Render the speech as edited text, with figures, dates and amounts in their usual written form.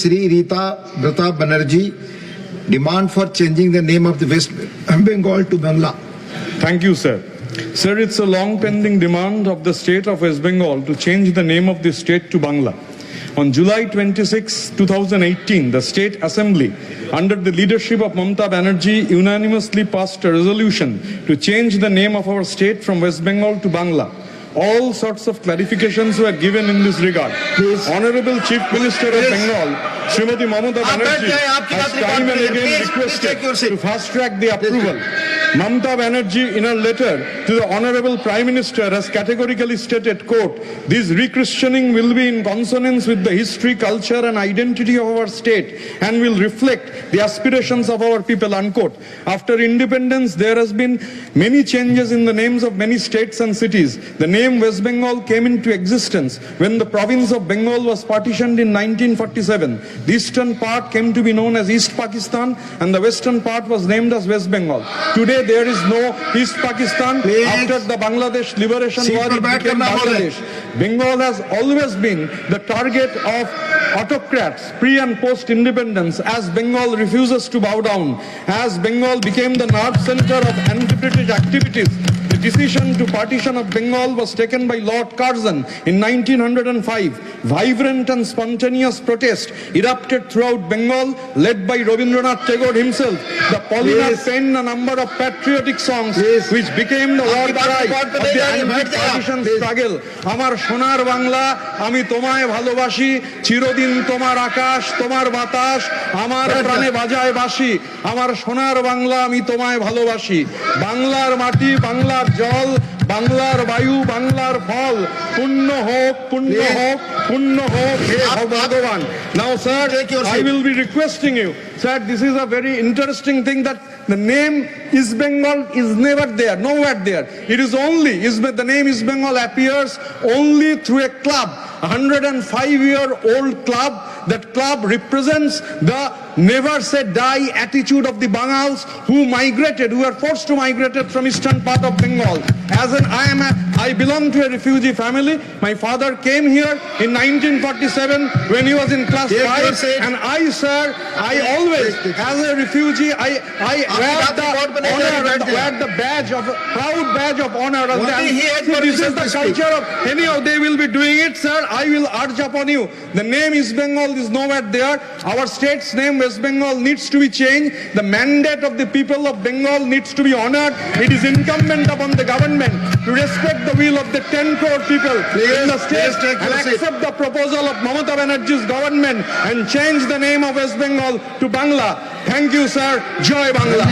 Sri Rita Pratap Banerjee, demand for changing the name of the West Bengal to Bangla. Thank you, sir. Sir, it's a long-pending demand of the state of West Bengal to change the name of the state to Bangla. On July 26, 2018, the State Assembly, under the leadership of Mamata Banerjee, unanimously passed a resolution to change the name of our state from West Bengal to Bangla. All sorts of clarifications were given in this regard. Please. Honorable Chief Minister of Bengal, Srimati Mamata Banerjee, has time and again requested to fast-track the approval. Mamata Banerjee, in her letter to the Honorable Prime Minister, has categorically stated, quote, "This rechristening will be in consonance with the history, culture and identity of our state and will reflect the aspirations of our people," unquote. After independence, there has been many changes in the names of many states and cities. The name West Bengal came into existence when the province of Bengal was partitioned in 1947. The eastern part came to be known as East Pakistan and the western part was named as West Bengal. Today there is no East Pakistan. Please. After the Bangladesh liberation war, it became Bangladesh. Bengal has always been the target of autocrats pre and post independence, as Bengal refuses to bow down, as Bengal became the nerve center of anti-British activities. The decision to partition of Bengal was taken by Lord Curzon in 1905. Vibrant and spontaneous protest erupted throughout Bengal, led by Rabindranath Tagore himself. The Polymath penned a number of patriotic songs which became the war cry of the anti-partition struggle. Amar sonar Bangla, ami tomaye bhalobashi, chirodin tomar akash, tomar batas, amar prane bajaye bashi, amar sonar Bangla, ami tomaye bhalobashi. Banglar mati, Banglar জল, বাংলার বায়ু, বাংলার ফল, পূর্ণ হোক, পূর্ণ হোক, পূর্ণ হোক হে ভগবান. Now sir, I will be requesting you, sir, this is a very interesting thing that the name East Bengal is never there, nowhere there. It is only, the name East Bengal appears only through a club, a 105-year-old club. That club represents the never say die attitude of the Bangals who migrated, who were forced to migrate from eastern part of Bengal. I belong to a refugee family. My father came here in 1947 when he was in class 5, and I, sir, I always, as a refugee, I wear the honor, wear the badge of, proud badge of honor. This is the culture of, anyhow, they will be doing it, sir. I will urge upon you. The name East Bengal is nowhere there. Our state's name West Bengal needs to be changed. The mandate of the people of Bengal needs to be honored. It is incumbent upon the government to respect the will of the 10 crore people in the state and accept the proposal of Mamata Banerjee's government and change the name of West Bengal to Bangla. Thank you, sir. Jai Bangla.